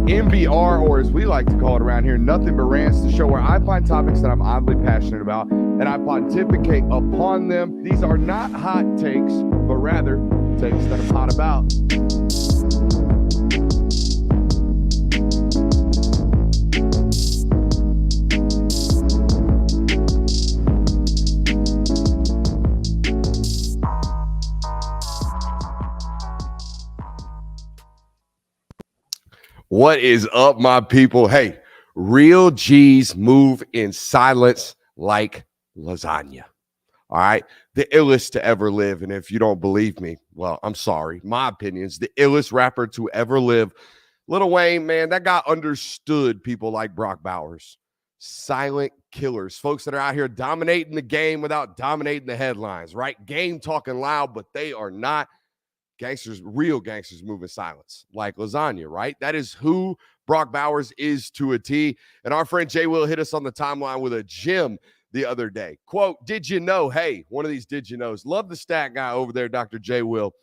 NBR, or as we like to call it around here, Nothing But Rants, the show where I find topics that I'm oddly passionate about and I pontificate upon them. These are not hot takes, but rather takes that I'm hot about. What is up, my people? Hey, real G's move in silence like lasagna. All right? The illest to ever live. And if you don't believe me, well, I'm sorry. My opinion's the illest rapper to ever live. Lil Wayne, man, that guy understood people like Brock Bowers. Silent killers. Folks that are out here dominating the game without dominating the headlines, right? Game talking loud, but they are not. Gangsters, real gangsters move in silence, like lasagna, right? That is who Brock Bowers is to a T. And our friend Jay Will hit us on the timeline with a gem the other day. Quote, did you know? Hey, one of these did you knows. Love the stat guy over there, Dr. Jay Will.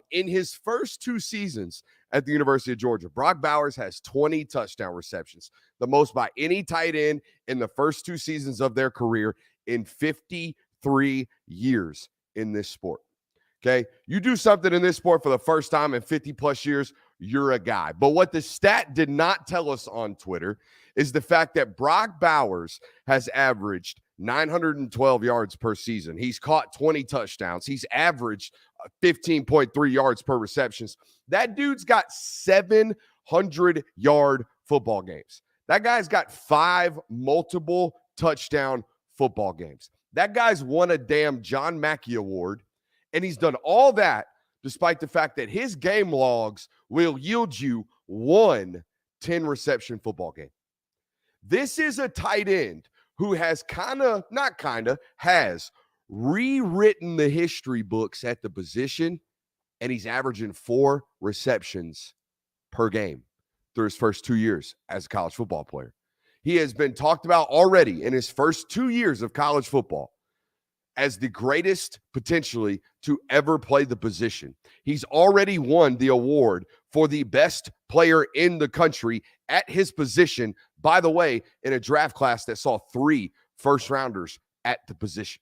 In his first 2 seasons at the University of Georgia, Brock Bowers has 20 touchdown receptions, the most by any tight end in the first 2 seasons of their career in 53 years in this sport. Okay, you do something in this sport for the first time in 50 plus years, you're a guy. But what the stat did not tell us on Twitter is the fact that Brock Bowers has averaged 912 yards per season. He's caught 20 touchdowns. He's averaged 15.3 yards per receptions. That dude's got 700-yard football games. That guy's got 5 multiple touchdown football games. That guy's won a damn John Mackey Award. And he's done all that despite the fact that his game logs will yield you 1 10-reception football game. This is a tight end who has has rewritten the history books at the position, and he's averaging 4 receptions per game through his first 2 years as a college football player. He has been talked about already in his first 2 years of college football as the greatest potentially to ever play the position. He's already won the award for the best player in the country at his position, by the way, in a draft class that saw 3 first-rounders at the position.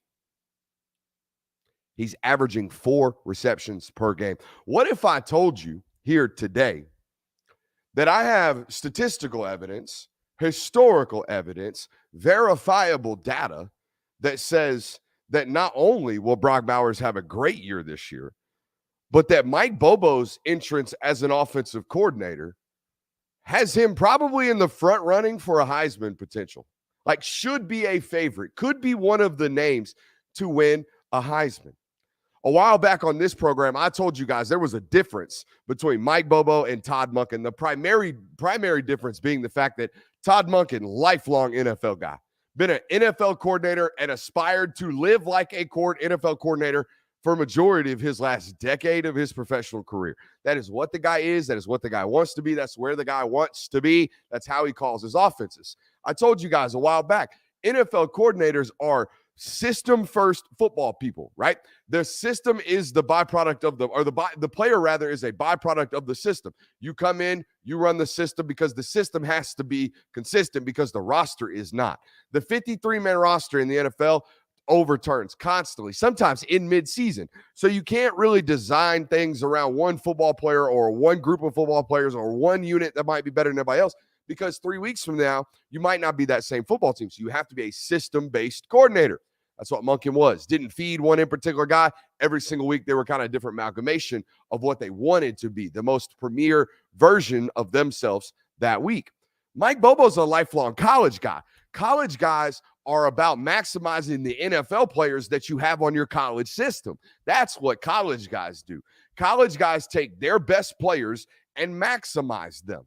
He's averaging 4 receptions per game. What if I told you here today that I have statistical evidence, historical evidence, verifiable data that says that not only will Brock Bowers have a great year this year, but that Mike Bobo's entrance as an offensive coordinator has him probably in the front running for a Heisman potential. Like, should be a favorite, could be one of the names to win a Heisman. A while back on this program, I told you guys there was a difference between Mike Bobo and Todd Monken. The primary difference being the fact that Todd Monken, lifelong NFL guy, been an NFL coordinator and aspired to live like a NFL coordinator for a majority of his last decade of his professional career. That is what the guy is. That is what the guy wants to be. That's where the guy wants to be. That's how he calls his offenses. I told you guys a while back, NFL coordinators are system-first football people, right? The system is the byproduct of the player rather is a byproduct of the system. You come in, you run the system because the system has to be consistent because the roster is not. The 53-man roster in the NFL overturns constantly, sometimes in mid-season. So you can't really design things around one football player or one group of football players or one unit that might be better than everybody else, because 3 weeks from now, you might not be that same football team. So you have to be a system-based coordinator. That's what Monken was. Didn't feed one in particular guy. Every single week, they were kind of a different amalgamation of what they wanted to be, the most premier version of themselves that week. Mike Bobo's a lifelong college guy. College guys are about maximizing the NFL players that you have on your college system. That's what college guys do. College guys take their best players and maximize them.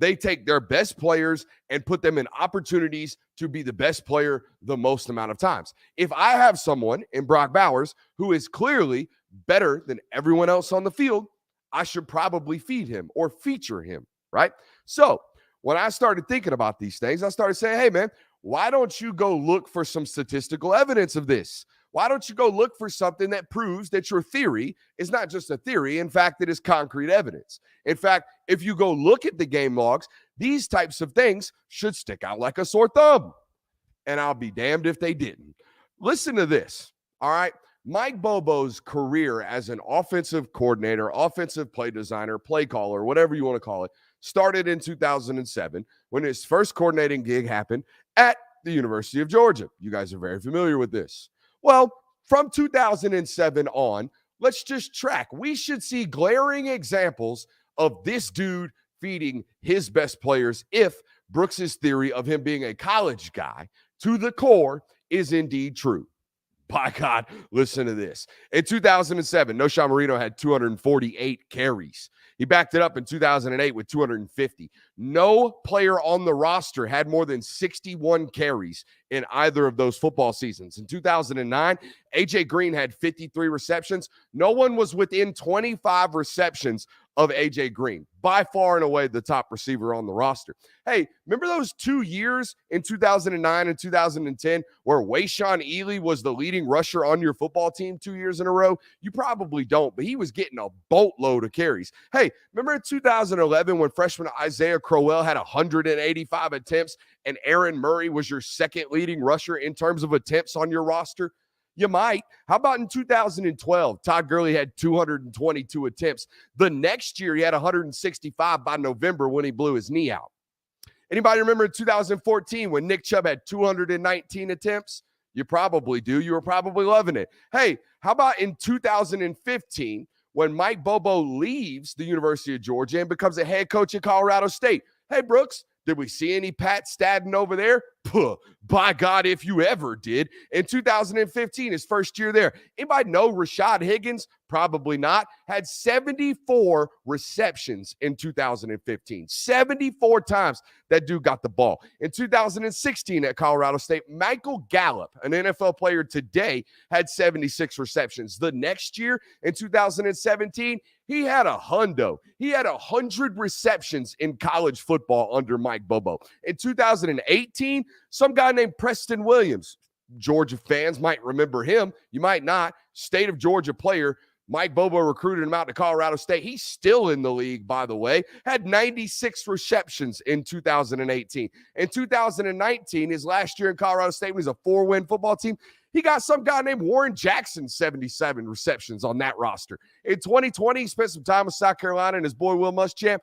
They take their best players and put them in opportunities to be the best player the most amount of times. If I have someone in Brock Bowers who is clearly better than everyone else on the field, I should probably feed him or feature him, right? So when I started thinking about these things, I started saying, hey, man, why don't you go look for some statistical evidence of this? Why don't you go look for something that proves that your theory is not just a theory? In fact, it is concrete evidence. In fact, if you go look at the game logs, These types of things should stick out like a sore thumb. And I'll be damned if they didn't. Listen to this, all right? Mike Bobo's career as an offensive coordinator, offensive play designer, play caller, whatever you want to call it, started in 2007 when his first coordinating gig happened at the University of Georgia. You guys are very familiar with this. Well, from 2007 on, let's just track. We should see glaring examples of this dude feeding his best players if Brooks's theory of him being a college guy to the core is indeed true. By God, listen to this. In 2007, Noshawn Marino had 248 carries. He backed it up in 2008 with 250. No player on the roster had more than 61 carries in either of those football seasons. In 2009, A.J. Green had 53 receptions. No one was within 25 receptions of A.J. Green. By far and away the top receiver on the roster. Hey, remember those 2 years in 2009 and 2010 where Wayshawn Ely was the leading rusher on your football team 2 years in a row? You probably don't, but he was getting a boatload of carries. Hey, remember in 2011 when freshman Isaiah Crowell had 185 attempts and Aaron Murray was your second leading rusher in terms of attempts on your roster? You might. How about in 2012? Todd Gurley had 222 attempts. The next year, he had 165 by November when he blew his knee out. Anybody remember in 2014 when Nick Chubb had 219 attempts? You probably do. You were probably loving it. Hey, how about in 2015 when Mike Bobo leaves the University of Georgia and becomes a head coach at Colorado State? Hey, Brooks, did we see any Pat Stadden over there? Puh, by God, if you ever did. In 2015, his first year there. Anybody know Rashad Higgins? Probably not. Had 74 receptions in 2015. 74 times that dude got the ball. In 2016 at Colorado State, Michael Gallup, an NFL player today, had 76 receptions. The next year, in 2017, he had a hundo. He had 100 receptions in college football under Mike Bobo. In 2018, some guy named Preston Williams, Georgia fans might remember him. You might not. State of Georgia player. Mike Bobo recruited him out to Colorado State. He's still in the league, by the way. Had 96 receptions in 2018. In 2019, his last year in Colorado State, when he was a 4-win football team, he got some guy named Warren Jackson, 77 receptions on that roster. In 2020, he spent some time with South Carolina and his boy Will Muschamp.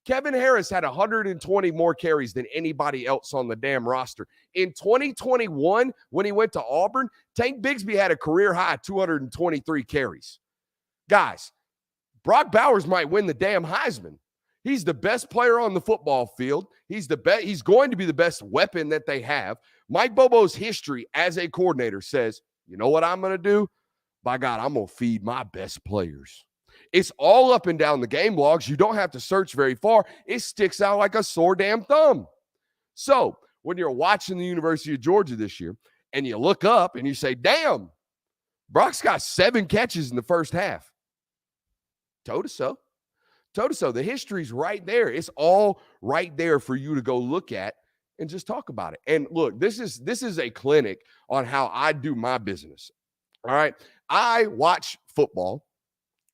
Kevin Harris had 120 more carries than anybody else on the damn roster. In 2021, when he went to Auburn, Tank Bigsby had a career high 223 carries. Guys, Brock Bowers might win the damn Heisman. He's the best player on the football field. He's going to be the best weapon that they have. Mike Bobo's history as a coordinator says, you know what I'm going to do? By God, I'm going to feed my best players. It's all up and down the game logs. You don't have to search very far. It sticks out like a sore damn thumb. So when you're watching the University of Georgia this year and you look up and you say, damn, Brock's got 7 catches in the first half. Told us so. The history's right there. It's all right there for you to go look at and just talk about it. And look, this is a clinic on how I do my business. All right. I watch football.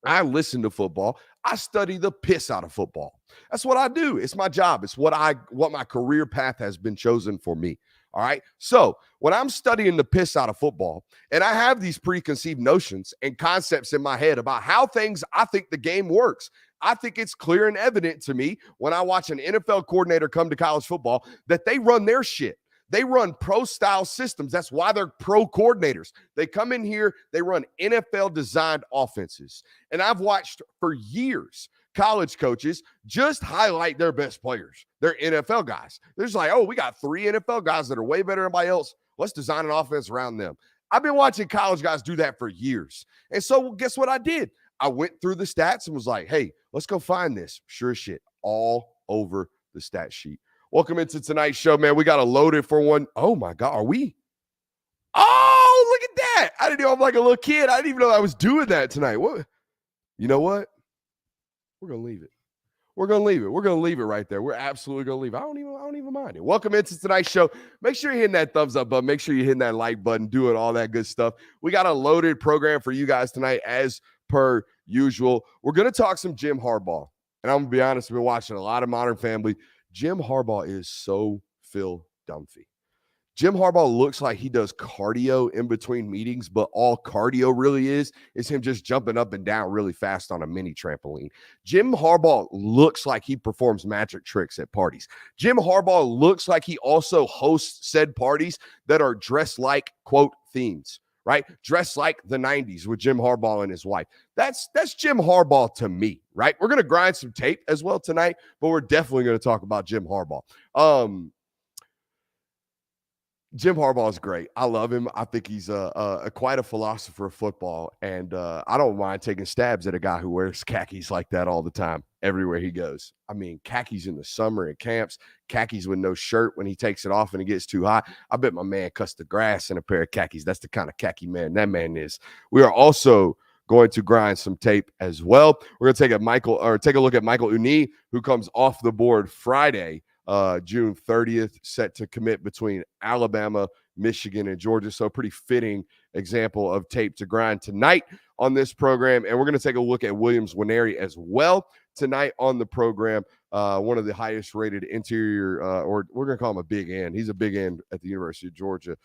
I listen to football. I study the piss out of football. That's what I do. It's my job. It's what my career path has been chosen for me. All right. So when I'm studying the piss out of football and I have these preconceived notions and concepts in my head about how I think the game works, I think it's clear and evident to me when I watch an NFL coordinator come to college football that they run their shit. They run pro-style systems. That's why they're pro coordinators. They come in here, they run NFL-designed offenses. And I've watched for years college coaches just highlight their best players, their NFL guys. They're just like, oh, we got 3 NFL guys that are way better than everybody else. Let's design an offense around them. I've been watching college guys do that for years. And so guess what I did? I went through the stats and was like, hey, let's go find this. Sure as shit, all over the stat sheet. Welcome into tonight's show, man. We got a loaded for one. Oh, my God. Are we? Oh, look at that. I didn't know I'm like a little kid. I didn't even know I was doing that tonight. What? You know what? We're going to leave it. We're going to leave it. We're going to leave it right there. We're absolutely going to leave it. I don't even mind it. Welcome into tonight's show. Make sure you're hitting that thumbs up button. Make sure you're hitting that like button, doing all that good stuff. We got a loaded program for you guys tonight as per usual. We're going to talk some Jim Harbaugh. And I'm going to be honest, I've been watching a lot of Modern Family. Jim Harbaugh is so Phil Dunphy. Jim Harbaugh looks like he does cardio in between meetings, but all cardio really is him just jumping up and down really fast on a mini trampoline. Jim Harbaugh looks like he performs magic tricks at parties. Jim Harbaugh looks like he also hosts said parties that are dressed like, quote, themes, right? Dressed like the 90s with Jim Harbaugh and his wife. That's Jim Harbaugh to me, right? We're going to grind some tape as well tonight, but we're definitely going to talk about Jim Harbaugh. Jim Harbaugh is great. I love him. I think he's quite a philosopher of football, and I don't mind taking stabs at a guy who wears khakis like that all the time, everywhere he goes. I mean, khakis in the summer at camps, khakis with no shirt when he takes it off and it gets too hot. I bet my man cuts the grass in a pair of khakis. That's the kind of khaki man that man is. We are also going to grind some tape as well. We're going to take a look at Michael Uini, who comes off the board Friday, June 30th, set to commit between Alabama, Michigan, and Georgia. So pretty fitting example of tape to grind tonight on this program. And we're going to take a look at Williams Nwaneri as well tonight on the program. One of the highest rated interior, or we're going to call him a big end. He's a big end at the University of Georgia,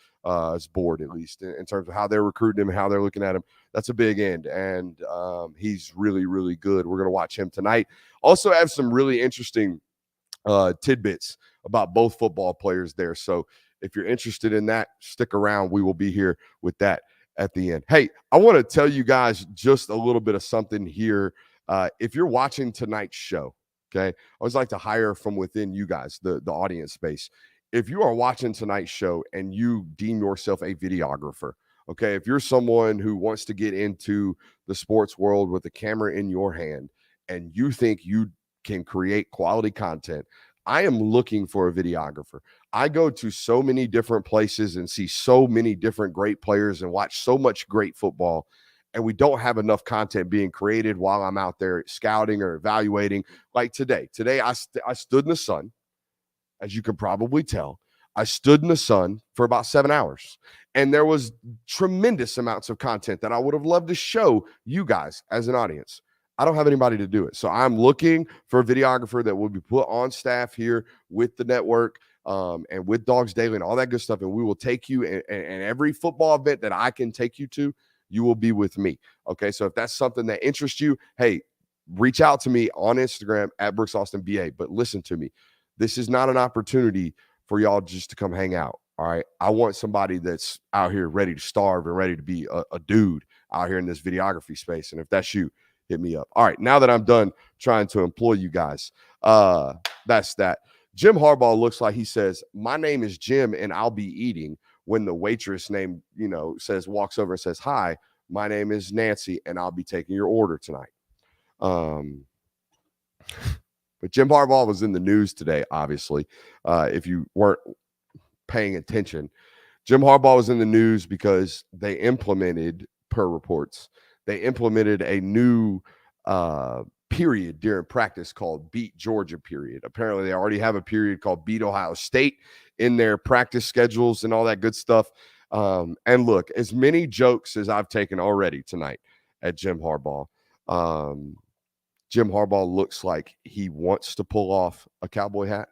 board, at least in terms of how they're recruiting him and how they're looking at him. That's a big end. And he's really, really good. We're going to watch him tonight. Also have some really interesting tidbits about both football players there. So if you're interested in that, stick around. We will be here with that at the end. Hey, I want to tell you guys just a little bit of something here. If you're watching tonight's show, okay, I always like to hire from within you guys, the audience space. If you are watching tonight's show and you deem yourself a videographer, okay, if you're someone who wants to get into the sports world with a camera in your hand and you think you can create quality content, I am looking for a videographer. I go to so many different places and see so many different great players and watch so much great football, and we don't have enough content being created while I'm out there scouting or evaluating. Like today I stood in the sun, as you can probably tell. I stood in the sun for about 7 hours, and there was tremendous amounts of content that I would have loved to show you guys as an audience. I don't have anybody to do it. So I'm looking for a videographer that will be put on staff here with the network and with Dogs Daily and all that good stuff. And we will take you and every football event that I can take you to, you will be with me. Okay. So if that's something that interests you, hey, reach out to me on Instagram at BrooksAustinBA. But listen to me. This is not an opportunity for y'all just to come hang out. All right. I want somebody that's out here ready to starve and ready to be a dude out here in this videography space. And if that's you, hit me up. All right, now that I'm done trying to employ you guys, that's that. Jim Harbaugh looks like he says, "My name is Jim and I'll be eating," when the waitress name, walks over and says, "Hi, my name is Nancy and I'll be taking your order tonight." But Jim Harbaugh was in the news today, obviously. If you weren't paying attention, Jim Harbaugh was in the news because they implemented, per reports, they implemented a new period during practice called Beat Georgia period. Apparently, they already have a period called Beat Ohio State in their practice schedules and all that good stuff. And look, as many jokes as I've taken already tonight at Jim Harbaugh, Jim Harbaugh looks like he wants to pull off a cowboy hat.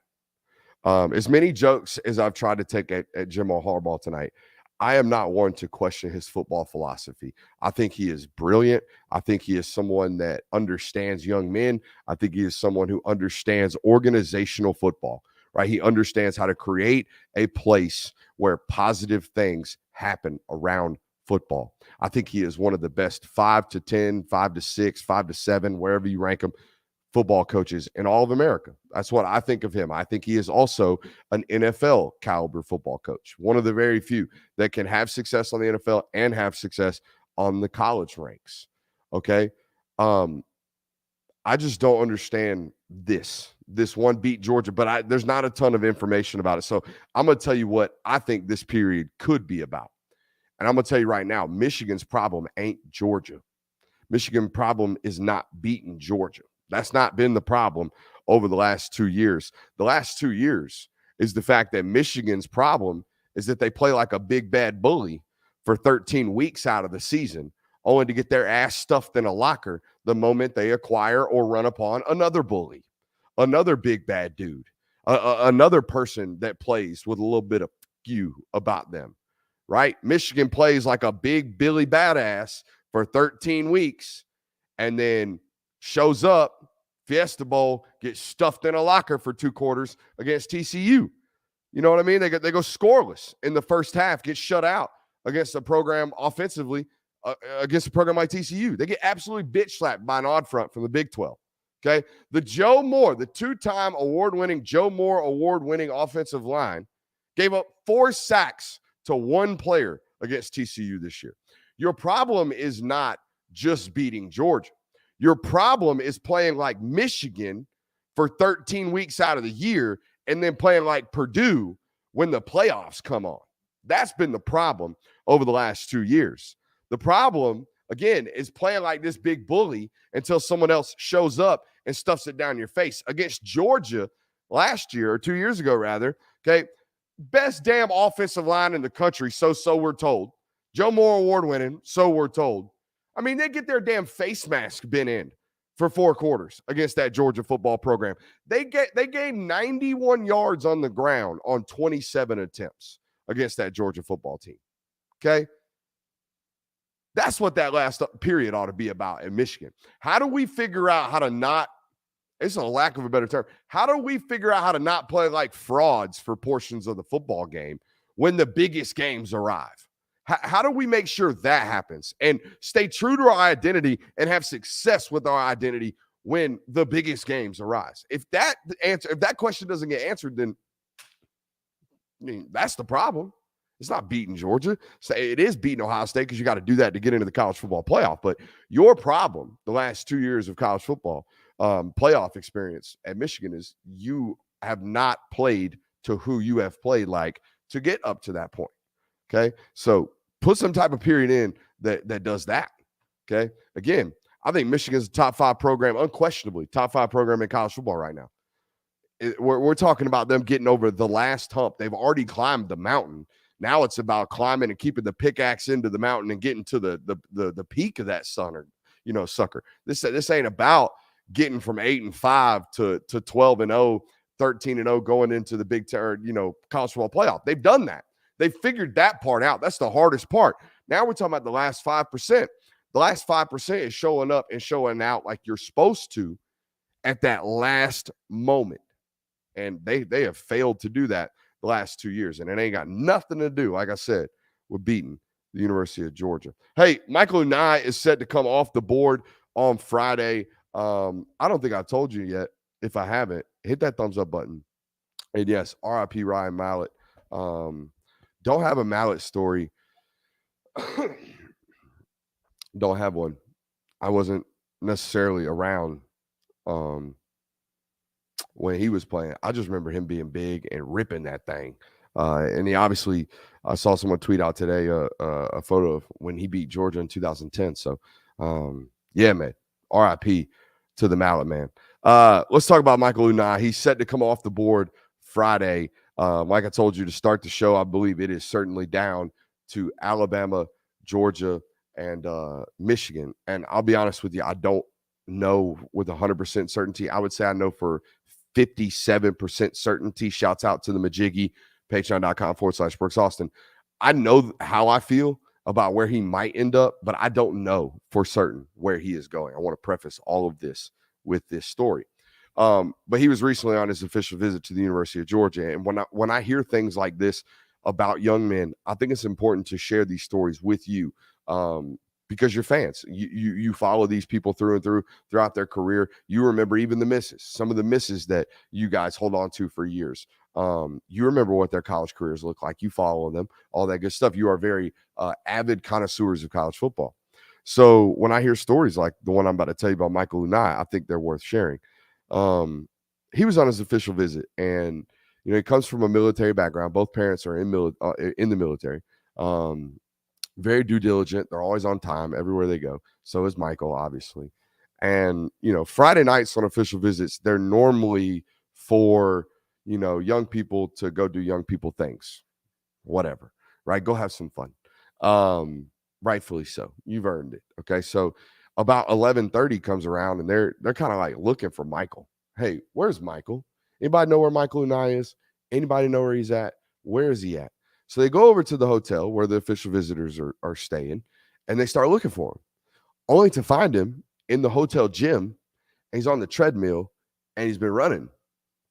As many jokes as I've tried to take at Jim Harbaugh tonight, I am not one to question his football philosophy. I think he is brilliant. I think he is someone that understands young men. I think he is someone who understands organizational football, right? He understands how to create a place where positive things happen around football. I think he is one of the best 5 to 10, 5 to 6, 5 to 7, wherever you rank him, football coaches in all of America. That's what I think of him. I think he is also an NFL caliber football coach, one of the very few that can have success on the NFL and have success on the college ranks. Okay. I just don't understand this one Beat Georgia, but there's not a ton of information about it. So I'm going to tell you what I think this period could be about. And I'm going to tell you right now, Michigan's problem ain't Georgia. Michigan's problem is not beating Georgia. That's not been the problem over the last 2 years. The last 2 years is the fact that Michigan's problem is that they play like a big bad bully for 13 weeks out of the season, only to get their ass stuffed in a locker the moment they acquire or run upon another bully, another big bad dude, Another person that plays with a little bit of you about them, right? Michigan plays like a big Billy Badass for 13 weeks and then shows up, Fiesta Bowl, gets stuffed in a locker for 2 quarters against TCU. You know what I mean? They go scoreless in the first half, get shut out against a program offensively, against a program like TCU. They get absolutely bitch slapped by an odd front from the Big 12. Okay. The Joe Moore, the 2-time award-winning Joe Moore award-winning offensive line, gave up 4 sacks to 1 player against TCU this year. Your problem is not just beating Georgia. Your problem is playing like Michigan for 13 weeks out of the year and then playing like Purdue when the playoffs come on. That's been the problem over the last 2 years. The problem, again, is playing like this big bully until someone else shows up and stuffs it down your face. Against Georgia last year, or 2 years ago, rather, okay, best damn offensive line in the country, so we're told. Joe Moore award winning, so we're told. I mean, they get their damn face mask bent in for 4 quarters against that Georgia football program. They gained 91 yards on the ground on 27 attempts against that Georgia football team. Okay? That's what that last period ought to be about in Michigan. How do we figure out how to not, it's a lack of a better term, how do we figure out how to not play like frauds for portions of the football game when the biggest games arrive? How do we make sure that happens and stay true to our identity and have success with our identity when the biggest games arise? If that question doesn't get answered, then I mean, that's the problem. It's not beating Georgia. It is beating Ohio State because you got to do that to get into the college football playoff. But your problem the last 2 years of college football playoff experience at Michigan is you have not played to who you have played like to get up to that point. Okay, so put some type of period in that does that. Okay, again, I think Michigan's a top 5 program, unquestionably top 5 program in college football right now. We're talking about them getting over the last hump. They've already climbed the mountain. Now it's about climbing and keeping the pickaxe into the mountain and getting to the peak of that sucker. This ain't about getting from 8-5 to 12-0, 13-0 going into the Big Ten, college football playoff. They've done that. They figured that part out. That's the hardest part. Now we're talking about the last 5%. The last 5% is showing up and showing out like you're supposed to at that last moment. And they have failed to do that the last 2 years. And it ain't got nothing to do, like I said, with beating the University of Georgia. Hey, Michael Uini is set to come off the board on Friday. I don't think I told you yet. If I haven't, hit that thumbs up button. And yes, RIP Ryan Mallett. Don't have a Mallett story. Don't have one. I wasn't necessarily around when he was playing. I just remember him being big and ripping that thing. And he obviously, I saw someone tweet out today a photo of when he beat Georgia in 2010. So, yeah, man, RIP to the Mallet man. Let's talk about Michael Uini. He's set to come off the board Friday. Like I told you to start the show, I believe it is certainly down to Alabama, Georgia, and Michigan. And I'll be honest with you, I don't know with 100% certainty. I would say I know for 57% certainty. Shouts out to the Majiggy, patreon.com/Brooks Austin. I know how I feel about where he might end up, but I don't know for certain where he is going. I want to preface all of this with this story. But he was recently on his official visit to the University of Georgia. And when I hear things like this about young men, I think it's important to share these stories with you because you're fans. You follow these people through and through throughout their career. You remember even the misses, some of the misses that you guys hold on to for years. You remember what their college careers look like. You follow them, all that good stuff. You are very avid connoisseurs of college football. So when I hear stories like the one I'm about to tell you about Michael Uini, I think they're worth sharing. He was on his official visit, and he comes from a military background. Both parents are in the military. Very due diligent. They're always on time everywhere they go. So is Michael, obviously. And Friday nights on official visits, they're normally for young people to go do young people things, whatever, right? Go have some fun. Rightfully so. You've earned it. Okay, so about 11:30 comes around, and they're kind of like looking for Michael. Hey, where's Michael? Anybody know where Michael Uini is? Anybody know where he's at? Where is he at? So they go over to the hotel where the official visitors are staying, and they start looking for him, only to find him in the hotel gym. And he's on the treadmill, and he's been running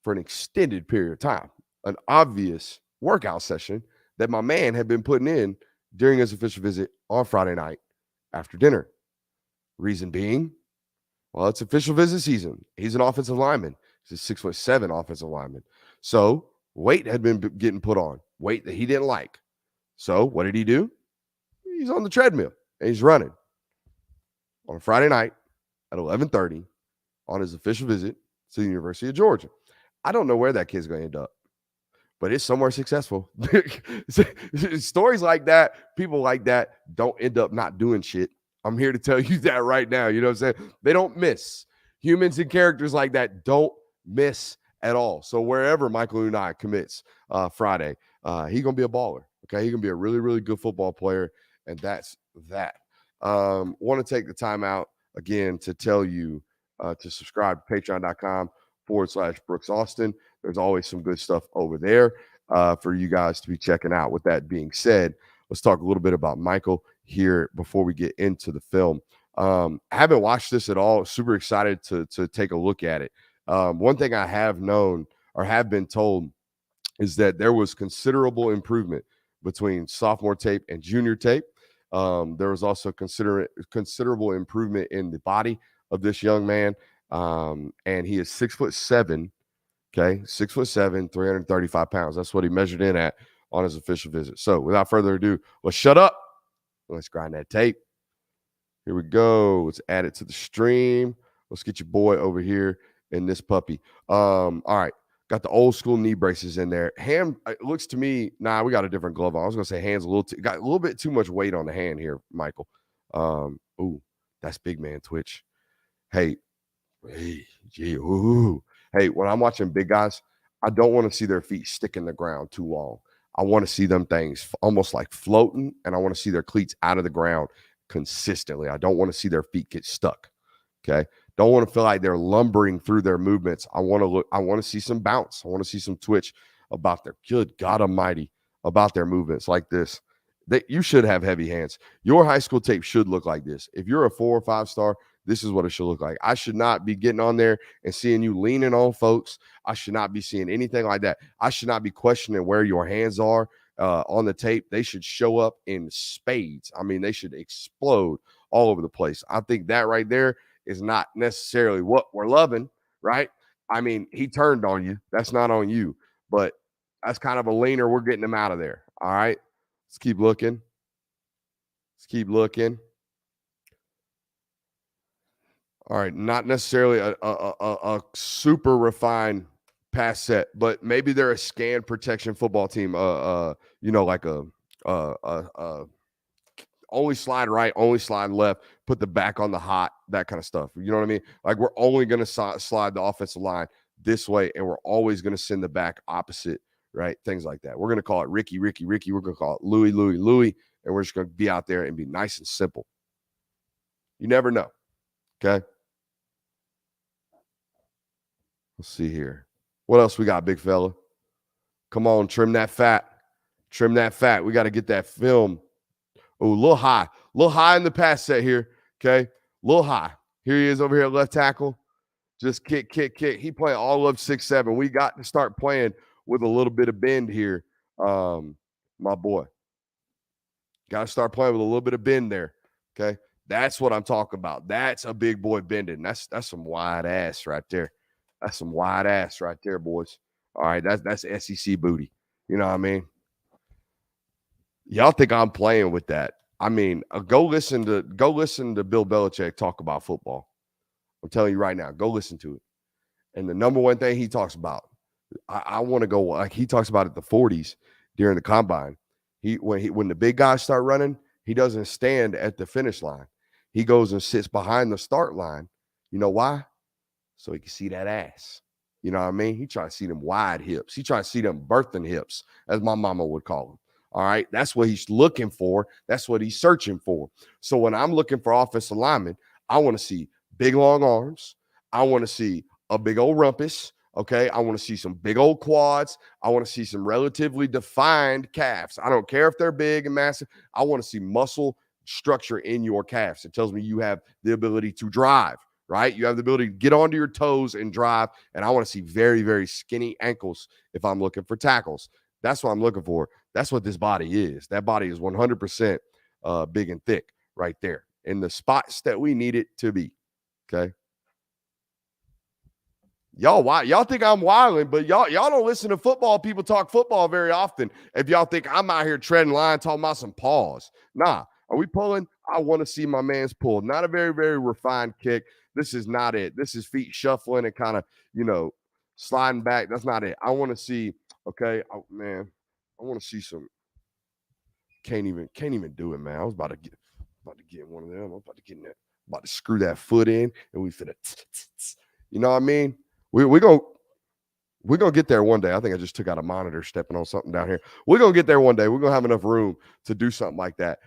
for an extended period of time, an obvious workout session that my man had been putting in during his official visit on Friday night after dinner. Reason being, well, it's official visit season. He's an offensive lineman. He's a 6'7" offensive lineman. So weight had been getting put on, weight that he didn't like. So what did he do? He's on the treadmill and he's running on a Friday night at 11:30 on his official visit to the University of Georgia. I don't know where that kid's going to end up, but it's somewhere successful. Stories like that, people like that don't end up not doing shit. I'm here to tell you that right now. You know what I'm saying? They don't miss. Humans and characters like that don't miss at all. So wherever Michael Uini commits Friday, he's going to be a baller. Okay, he's going to be a really, really good football player, and that's that. Want to take the time out again to tell you to subscribe to patreon.com/Brooks Austin. There's always some good stuff over there for you guys to be checking out. With that being said, let's talk a little bit about Michael here before we get into the film. I haven't watched this at all. Super excited to take a look at it. One thing I have known or have been told is that there was considerable improvement between sophomore tape and junior tape. There was also considerable improvement in the body of this young man. And he is 6'7", okay, 6'7", 335 pounds. That's what he measured in at on his official visit. So without further ado, let's shut up. Let's grind that tape. Here we go. Let's add it to the stream. Let's get your boy over here in this puppy. All right. Got the old school knee braces in there. Hand, it looks to me, we got a different glove on. I was going to say hands got a little bit too much weight on the hand here, Michael. Ooh, that's big man twitch. Hey, ooh. Hey, when I'm watching big guys, I don't want to see their feet stick in the ground too long. I want to see them things almost like floating, and I want to see their cleats out of the ground consistently. I don't want to see their feet get stuck. Okay. Don't want to feel like they're lumbering through their movements. I want to see some bounce. I want to see some twitch about their, good God Almighty, about their movements like this. You should have heavy hands. Your high school tape should look like this. If you're a 4 or 5 star, this is what it should look like. I should not be getting on there and seeing you leaning on folks. I should not be seeing anything like that. I should not be questioning where your hands are on the tape. They should show up in spades. I mean, they should explode all over the place. I think that right there is not necessarily what we're loving, right? I mean, he turned on you. That's not on you, but that's kind of a leaner. We're getting him out of there. All right. Let's keep looking. All right. Not necessarily a super refined pass set, but maybe they're a scan protection football team. Like a only slide right, only slide left, put the back on the hot, that kind of stuff. You know what I mean? Like we're only going to slide the offensive line this way, and we're always going to send the back opposite, right? Things like that. We're going to call it Ricky. We're going to call it Louie, and we're just going to be out there and be nice and simple. You never know, okay? Let's see here. What else we got, big fella? Come on, trim that fat. We got to get that film. Oh, a little high in the pass set here. Okay. A little high. Here he is over here at left tackle. Just kick. He playing all of 6'7". We got to start playing with a little bit of bend here. My boy. Got to start playing with a little bit of bend there. Okay. That's what I'm talking about. That's a big boy bending. That's some wide ass right there. That's some wide ass right there, boys. All right. That's SEC booty. You know what I mean? Y'all think I'm playing with that? I mean, go listen to Bill Belichick talk about football. I'm telling you right now, go listen to it. And the number one thing he talks about, I want to go like he talks about at the 40s during the combine. When the big guys start running, he doesn't stand at the finish line. He goes and sits behind the start line. You know why? So he can see that ass. You know what I mean? He tries to see them wide hips. He tries to see them birthing hips, as my mama would call them. All right. That's what he's looking for. That's what he's searching for. So when I'm looking for offensive linemen, I want to see big, long arms. I want to see a big old rumpus. Okay, I want to see some big old quads. I want to see some relatively defined calves. I don't care if they're big and massive. I want to see muscle structure in your calves. It tells me you have the ability to drive, right? You have the ability to get onto your toes and drive. And I want to see very, very skinny ankles if I'm looking for tackles. That's what I'm looking for. That's what this body is. That body is 100% big and thick right there in the spots that we need it to be. Okay. Y'all think I'm wilding, but y'all don't listen to football people talk football very often. If y'all think I'm out here treading line talking about some pause. Nah. Are we pulling? I want to see my man's pull. Not a very, very refined kick. This is not it. This is feet shuffling and kind of, sliding back. That's not it. I want to see, okay, oh, man, I want to see some. Can't even do it, man. I was about to get one of them. I was about to get in that, about to screw that foot in, and we finna, you know what I mean? We're gonna get there one day. I think I just took out a monitor stepping on something down here. We're gonna get there one day. We're gonna have enough room to do something like that.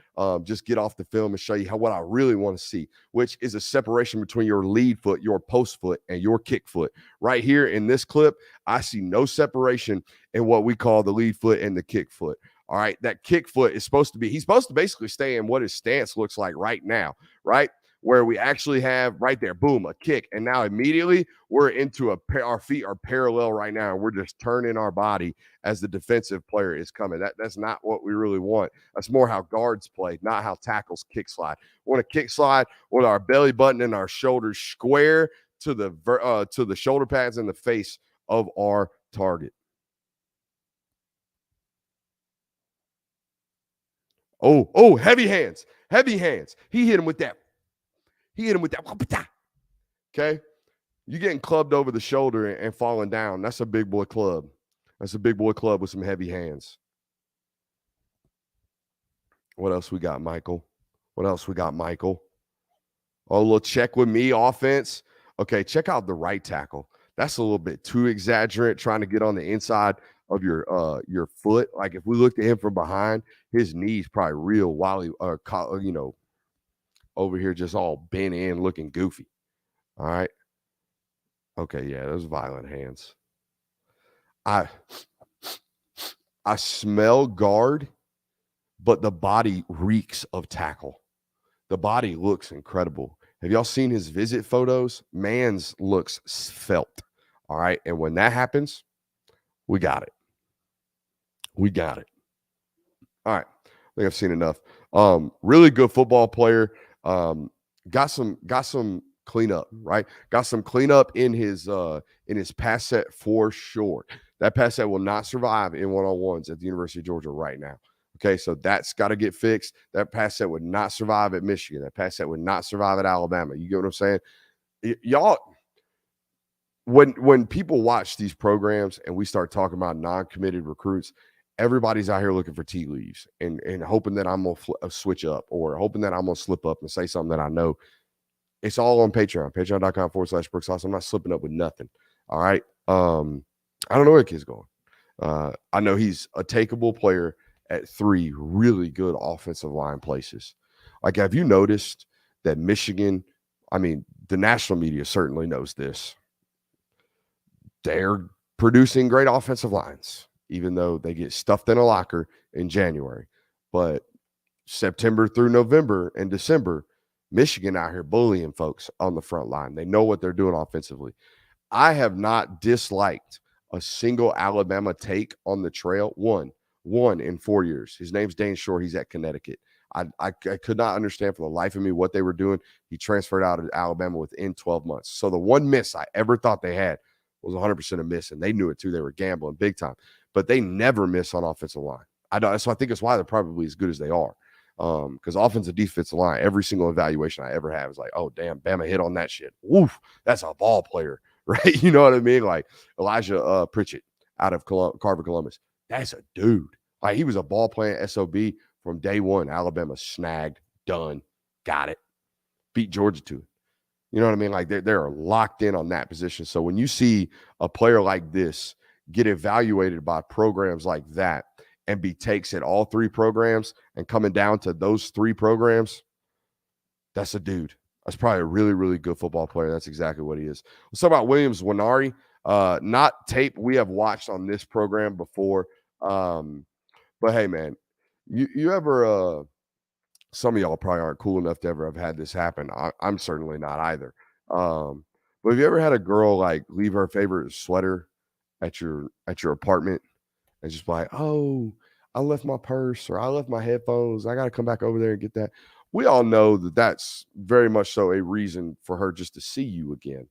Just get off the film and show you what I really want to see, which is a separation between your lead foot, your post foot, and your kick foot. Right here in this clip, I see no separation in what we call the lead foot and the kick foot. All right, that kick foot is he's supposed to basically stay in what his stance looks like right now, right? Where we actually have right there, boom, a kick. And now immediately we're into our feet are parallel right now. And we're just turning our body as the defensive player is coming. That's not what we really want. That's more how guards play, not how tackles kick slide. We want to kick slide with our belly button and our shoulders square to the shoulder pads and the face of our target. Oh, heavy hands. He hit him with that. Okay. You getting clubbed over the shoulder and falling down. That's a big boy club. That's a big boy club with some heavy hands. What else we got, Michael? Oh, a little check with me offense. Okay, check out the right tackle. That's a little bit too exaggerate, trying to get on the inside of your foot. Like if we looked at him from behind, his knees probably real wily, over here just all bent in, looking goofy. All right. Okay, yeah, those violent hands. I smell guard, but the body reeks of tackle. The body looks incredible. Have y'all seen his visit photos? Man's looks felt. All right. And when that happens, we got it. All right. I think I've seen enough. Really good football player. Got some cleanup, right? Got some cleanup in his pass set for sure. That pass set will not survive in one-on-ones at the University of Georgia right now. Okay, so that's got to get fixed. That pass set would not survive at Michigan. That pass set would not survive at Alabama. You get what I'm saying? Y'all, when people watch these programs and we start talking about non-committed recruits, everybody's out here looking for tea leaves and hoping that I'm going to switch up or hoping that I'm going to slip up and say something that I know. It's all on Patreon, patreon.com/Brooks Sauce. I'm not slipping up with nothing. All right. I don't know where the kid's going. I know he's a takeable player at 3 really good offensive line places. Like, have you noticed that Michigan, I mean, the national media certainly knows this. They're producing great offensive lines, even though they get stuffed in a locker in January. But September through November and December, Michigan out here bullying folks on the front line. They know what they're doing offensively. I have not disliked a single Alabama take on the trail. One in 4 years. His name's Dane Shore. He's at Connecticut. I could not understand for the life of me what they were doing. He transferred out of Alabama within 12 months. So the one miss I ever thought they had was 100% a miss, and they knew it too. They were gambling big time. But they never miss on offensive line. So I think it's why they're probably as good as they are. Because offensive defensive line, every single evaluation I ever have is like, oh, damn, Bama hit on that shit. Woof, that's a ball player, right? You know what I mean? Like Elijah Pritchett out of Carver Columbus. That's a dude. Like, he was a ball playing SOB from day one. Alabama snagged, done, got it, beat Georgia to it. You know what I mean? Like, they're locked in on that position. So when you see a player like this get evaluated by programs like that and be takes at all 3 programs and coming down to those 3 programs, that's a dude. That's probably a really, really good football player. That's exactly what he is. Let's talk about Williams Nwaneri. Not tape we have watched on this program before. But hey, man, you ever some of y'all probably aren't cool enough to ever have had this happen. I'm certainly not either. But have you ever had a girl like leave her favorite sweater at your apartment and just be like, oh, I left my purse or I left my headphones. I got to come back over there and get that. We all know that that's very much so a reason for her just to see you again.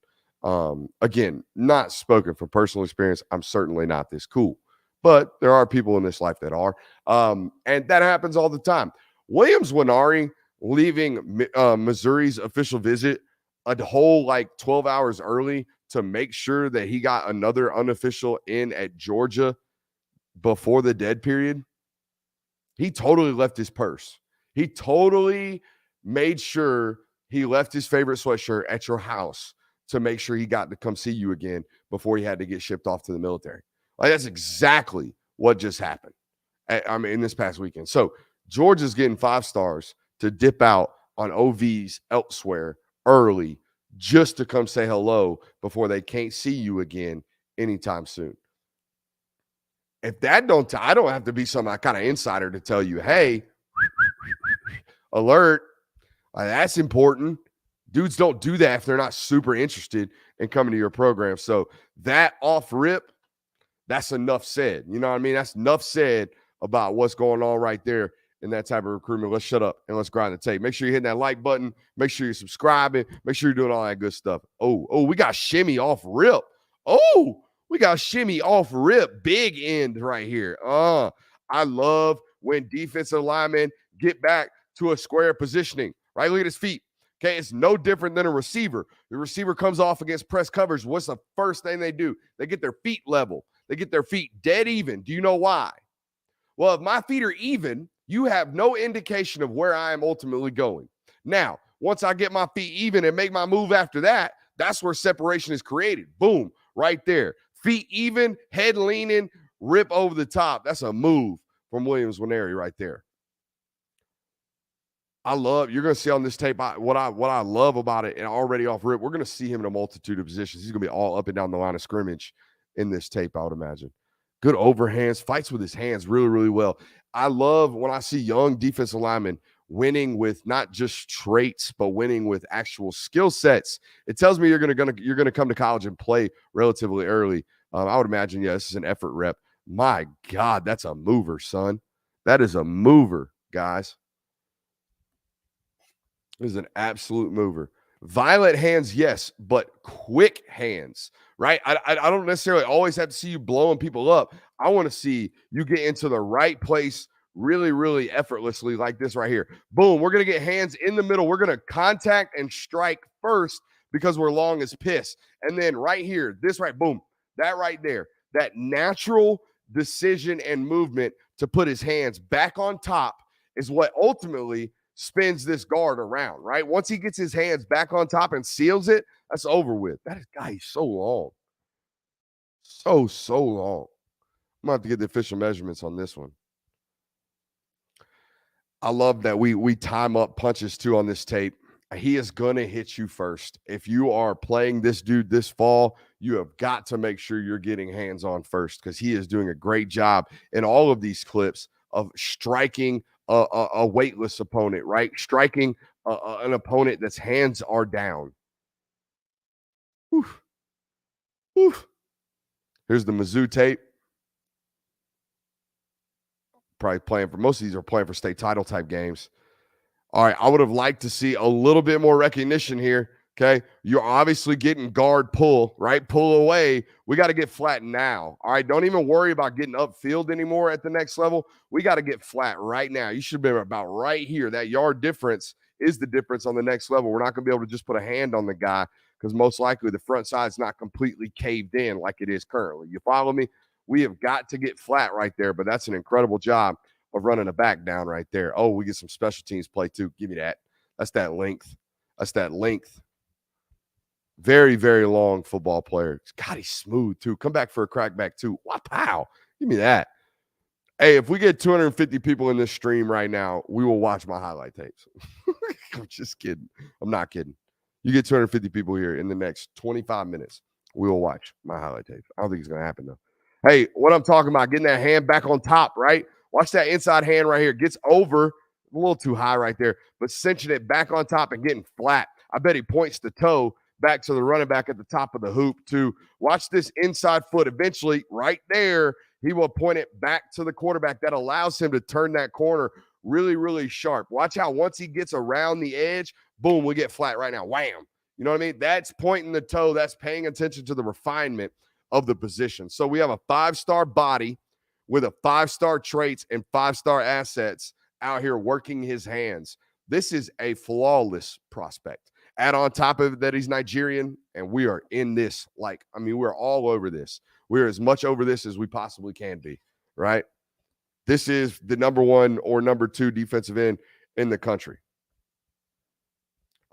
Again, not spoken from personal experience. I'm certainly not this cool, but there are people in this life that are. And that happens all the time. Williams Nwaneri leaving Missouri's official visit a whole like 12 hours early to make sure that he got another unofficial in at Georgia before the dead period. He totally left his purse. He totally made sure he left his favorite sweatshirt at your house to make sure he got to come see you again before he had to get shipped off to the military. Like, that's exactly what just happened. In this past weekend. So Georgia's getting 5 stars to dip out on OVs elsewhere early just to come say hello before they can't see you again anytime soon. If that I don't have to be some kind of insider to tell you, hey, alert, that's important. Dudes don't do that if they're not super interested in coming to your program. So that off rip, that's enough said. You know what I mean? That's enough said about what's going on right there in that type of recruitment. Let's shut up and let's grind the tape. Make sure you're hitting that like button. Make sure you're subscribing. Make sure you're doing all that good stuff. Oh, we got shimmy off rip. Oh, we got shimmy off rip. Big end right here. I love when defensive linemen get back to a square positioning. Right? Look at his feet. Okay, it's no different than a receiver. The receiver comes off against press coverage. What's the first thing they do? They get their feet level. They get their feet dead even. Do you know why? Well, if my feet are even, you have no indication of where I am ultimately going. Now, once I get my feet even and make my move after that, that's where separation is created. Boom, right there. Feet even, head leaning, rip over the top. That's a move from Williams Nwaneri right there. You're going to see on this tape what I love about it, and already off rip, we're going to see him in a multitude of positions. He's going to be all up and down the line of scrimmage in this tape, I would imagine. Good overhands, fights with his hands really, really well. I love when I see young defensive linemen winning with not just traits, but winning with actual skill sets. It tells me you're going to come to college and play relatively early. I would imagine, this is an effort rep. My God, that's a mover, son. That is a mover, guys. This is an absolute mover. Violent hands, yes, but quick hands, right? I don't necessarily always have to see you blowing people up. I want to see you get into the right place really, really effortlessly like this right here. Boom, we're going to get hands in the middle. We're going to contact and strike first because we're long as piss. And then right here, this right, boom, that right there, that natural decision and movement to put his hands back on top is what ultimately spins this guard around, right? Once he gets his hands back on top and seals it, that's over with. That guy is so long. So long. I'm going to have to get the official measurements on this one. I love that we time up punches too on this tape. He is going to hit you first. If you are playing this dude this fall, you have got to make sure you're getting hands on first because he is doing a great job in all of these clips of striking a weightless opponent, right? Striking an opponent that's hands are down. Oof. Oof. Here's the Mizzou tape. Probably playing for most of these are playing for state title type games. All right, I would have liked to see a little bit more recognition here. Okay, you're obviously getting guard pull, right? Pull away. We got to get flat now. All right, don't even worry about getting upfield anymore at the next level. We got to get flat right now. You should be about right here. That yard difference is the difference on the next level. We're not going to be able to just put a hand on the guy because most likely the front side's not completely caved in like it is currently. You follow me? We have got to get flat right there, but that's an incredible job of running a back down right there. Oh, we get some special teams play too. Give me that. That's that length. That's that length. Very, very long football player. God, he's smooth too. Come back for a crackback too. Wow. Give me that. Hey, if we get 250 people in this stream right now, we will watch my highlight tapes. I'm just kidding. I'm not kidding. You get 250 people here in the next 25 minutes. We will watch my highlight tape. I don't think it's going to happen, though. Hey, what I'm talking about, getting that hand back on top, right? Watch that inside hand right here. Gets over, a little too high right there, but cinching it back on top and getting flat. I bet he points the toe back to the running back at the top of the hoop to watch this inside foot. Eventually, right there, he will point it back to the quarterback. That allows him to turn that corner really, really sharp. Watch how once he gets around the edge, boom, we get flat right now. Wham. You know what I mean? That's pointing the toe. That's paying attention to the refinement of the position. So we have a 5-star body with a 5-star traits and 5-star assets out here working his hands. This is a flawless prospect. Add on top of it that he's Nigerian, and we are in this. We're all over this. We're as much over this as we possibly can be, right? This is the number 1 or number 2 defensive end in the country.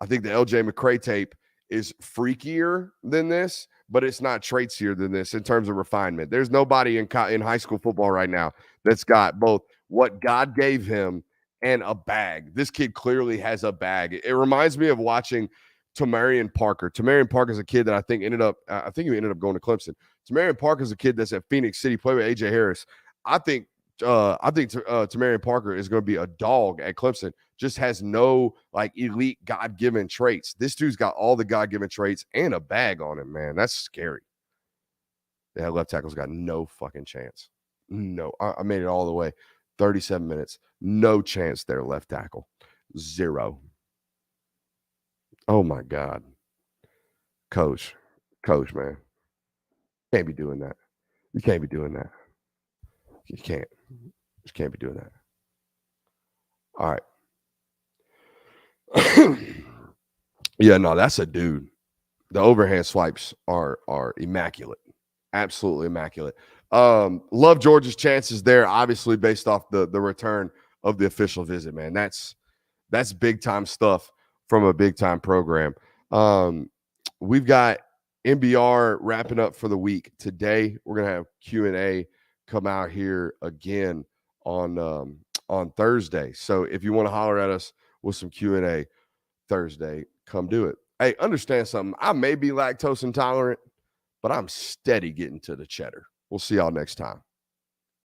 I think the LJ McCray tape is freakier than this, but it's not traitsier than this in terms of refinement. There's nobody in high school football right now that's got both what God gave him and a bag. This kid clearly has a bag. It reminds me of watching Tamarian Parker. Tamarian Parker is a kid that I think he ended up going to Clemson. Tamarian Parker is a kid that's at Phoenix City, played with AJ Harris. I think Tamarian Parker is going to be a dog at Clemson. Just has no elite God-given traits. This dude's got all the God-given traits and a bag on him, man. That's scary. That left tackle's got no fucking chance. No, I made it all the way. 37 minutes. No chance there, left tackle. 0. Oh, my God. Coach, man. Can't be doing that. You can't be doing that. You can't. Just can't be doing that. All right. Yeah, no, that's a dude. The overhand swipes are immaculate. Absolutely immaculate. Love Georgia's chances there, obviously based off the return of the official visit, man. That's big time stuff from a big time program. We've got NBR wrapping up for the week. Today, we're going to have Q&A come out here again on Thursday. So if you want to holler at us with some Q&A Thursday, come do it. Hey, understand something. I may be lactose intolerant, but I'm steady getting to the cheddar. We'll see y'all next time.